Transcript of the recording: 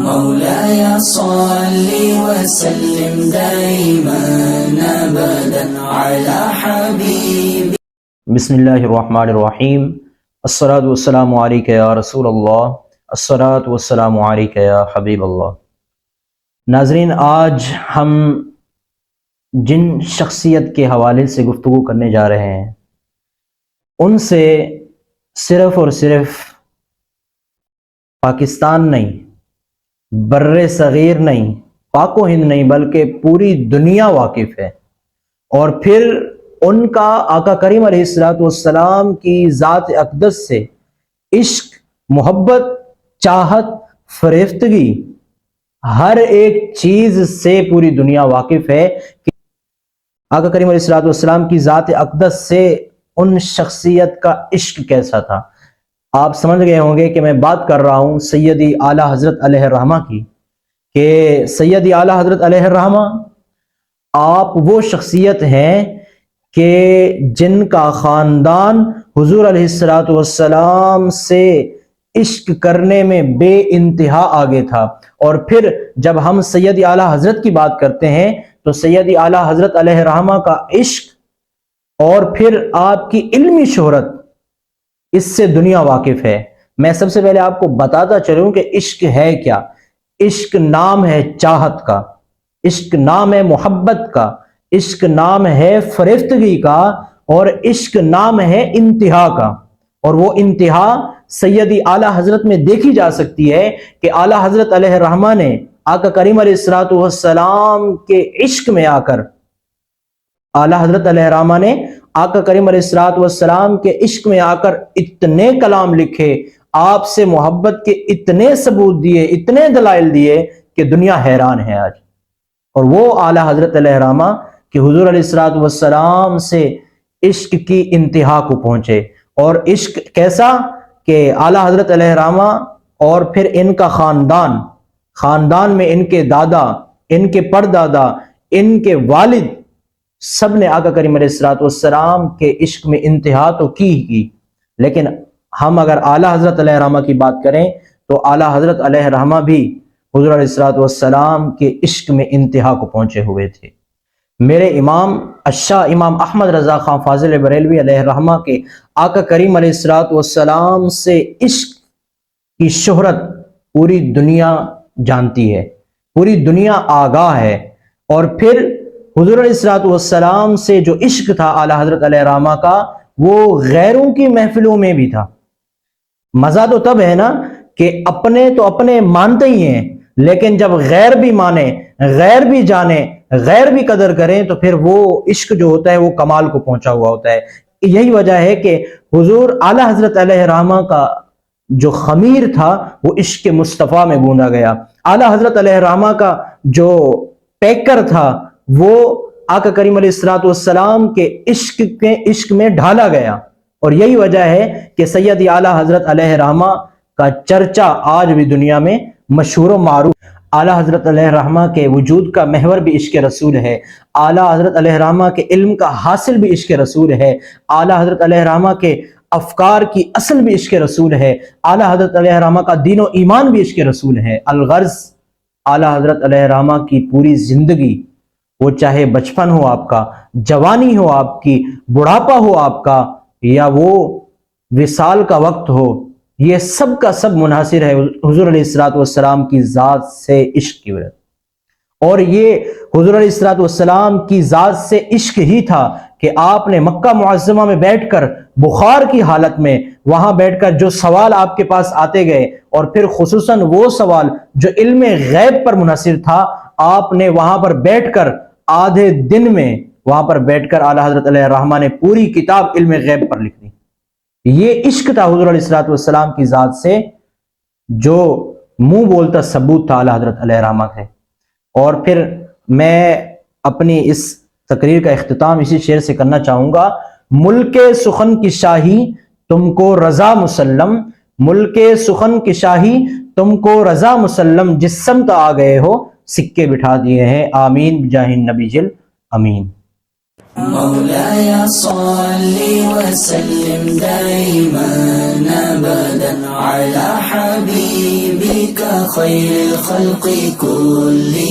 مولاي صل وسلم دائما ابدا على حبيبي. بسم اللہ الرحمن الرحیم. الصلاۃ والسلام علیک یا رسول اللہ، الصلاۃ والسلام علیک یا حبیب اللہ. ناظرین، آج ہم جن شخصیت کے حوالے سے گفتگو کرنے جا رہے ہیں ان سے صرف اور صرف پاکستان نہیں، بر صغیر نہیں، پاک و ہند نہیں، بلکہ پوری دنیا واقف ہے. اور پھر ان کا آقا کریم علیہ الصلوۃ والسلام کی ذات اقدس سے عشق، محبت، چاہت، فریفتگی، ہر ایک چیز سے پوری دنیا واقف ہے کہ آقا کریم علیہ الصلوۃ والسلام کی ذات اقدس سے ان شخصیت کا عشق کیسا تھا. آپ سمجھ گئے ہوں گے کہ میں بات کر رہا ہوں سیدی اعلیٰ حضرت علیہ الرحمہ کی، کہ سیدی اعلیٰ حضرت علیہ الرحمہ آپ وہ شخصیت ہیں کہ جن کا خاندان حضور علیہ الصلوۃ والسلام سے عشق کرنے میں بے انتہا آگے تھا. اور پھر جب ہم سیدی اعلیٰ حضرت کی بات کرتے ہیں تو سیدی اعلیٰ حضرت علیہ الرحمہ کا عشق اور پھر آپ کی علمی شہرت، اس سے دنیا واقف ہے. میں سب سے پہلے آپ کو بتاتا چلوں کہ عشق ہے کیا. عشق نام ہے چاہت کا، عشق نام ہے محبت کا، عشق نام ہے فریفتگی کا، اور عشق نام ہے انتہا کا. اور وہ انتہا سیدی اعلیٰ حضرت میں دیکھی جا سکتی ہے کہ اعلیٰ حضرت علیہ الرحمہ نے آقا کریم علیہ الصلوۃ والسلام کے عشق میں آ کر، اعلیٰ حضرت علیہ الرحمہ نے آقا کریم علیہ الصلوۃ والسلام کے عشق میں آ کر اتنے کلام لکھے، آپ سے محبت کے اتنے ثبوت دیے، اتنے دلائل دیے کہ دنیا حیران ہے آج. اور وہ اعلیٰ حضرت علیہ الرحمہ کہ حضور علیہ الصلوۃ والسلام سے عشق کی انتہا کو پہنچے. اور عشق کیسا کہ اعلیٰ حضرت علیہ الرحمہ اور پھر ان کا خاندان میں ان کے دادا، ان کے پردادا، ان کے والد، سب نے آقا کریم علیہ الصلوۃ والسلام کے عشق میں انتہا تو کی. لیکن ہم اگر اعلیٰ حضرت علیہ الرحمہ کی بات کریں تو اعلیٰ حضرت علیہ الرحمہ بھی حضور علیہ الصلوۃ والسلام کے عشق میں انتہا کو پہنچے ہوئے تھے. میرے امام الشاہ امام احمد رضا خان فاضل بریلوی علیہ الرحمہ کے آقا کریم علیہ الصلوۃ والسلام سے عشق کی شہرت پوری دنیا جانتی ہے، پوری دنیا آگاہ ہے. اور پھر حضور علیہ الصلوۃ والسلام سے جو عشق تھا اعلیٰ حضرت علیہ الرحمہ کا، وہ غیروں کی محفلوں میں بھی تھا. مزہ تو تب ہے نا کہ اپنے تو اپنے مانتے ہی ہیں، لیکن جب غیر بھی مانے، غیر بھی جانے، غیر بھی قدر کریں تو پھر وہ عشق جو ہوتا ہے وہ کمال کو پہنچا ہوا ہوتا ہے. یہی وجہ ہے کہ حضور اعلیٰ حضرت علیہ الرحمہ کا جو خمیر تھا وہ عشق مصطفیٰ میں گوندا گیا. اعلیٰ حضرت علیہ الرحمہ کا جو پیکر تھا وہ آقا کریم علیہ الصلوۃ والسلام کے عشق میں ڈھالا گیا. اور یہی وجہ ہے کہ سیدی اعلیٰ حضرت علیہ الرحمہ کا چرچا آج بھی دنیا میں مشہور و معروف. اعلیٰ حضرت علیہ الرحمہ کے وجود کا محور بھی عشق رسول ہے. اعلیٰ حضرت علیہ الرحمہ کے علم کا حاصل بھی عشق رسول ہے. اعلیٰ حضرت علیہ الرحمہ کے افکار کی اصل بھی عشق رسول ہے. اعلیٰ حضرت علیہ الرحمہ کا دین و ایمان بھی عشق رسول ہے. الغرض اعلیٰ حضرت علیہ الرحمہ کی پوری زندگی، وہ چاہے بچپن ہو آپ کا، جوانی ہو آپ کی، بڑھاپا ہو آپ کا، یا وہ وصال کا وقت ہو، یہ سب کا سب منحصر ہے حضور علیہ الصلوۃ والسلام کی ذات سے عشق کی وجہ. اور یہ حضور علیہ الصلوۃ والسلام کی ذات سے عشق ہی تھا کہ آپ نے مکہ معظمہ میں بیٹھ کر بخار کی حالت میں وہاں بیٹھ کر جو سوال آپ کے پاس آتے گئے، اور پھر خصوصاً وہ سوال جو علم غیب پر منحصر تھا، آپ نے وہاں پر بیٹھ کر آدھے دن میں وہاں پر بیٹھ کر اعلیٰ حضرت علیہ الرحمہ نے پوری کتاب علم غیب پر لکھ دی. یہ عشق تھا حضور علیہ الصلوۃ والسلام کی ذات سے، جو منہ بولتا ثبوت تھا اعلیٰ حضرت علیہ الرحمہ ہے. اور پھر میں اپنی اس تقریر کا اختتام اسی شعر سے کرنا چاہوں گا: ملک سخن کی شاہی تم کو رضا مسلم، ملک سخن کی شاہی تم کو رضا مسلم، جس سمت آ گئے ہو سکے بٹھا دیے ہیں، آمین بجاہ النبی جل امین. مولاي صل وسلم دائما أبدا على حبيبك خير الخلق كلهم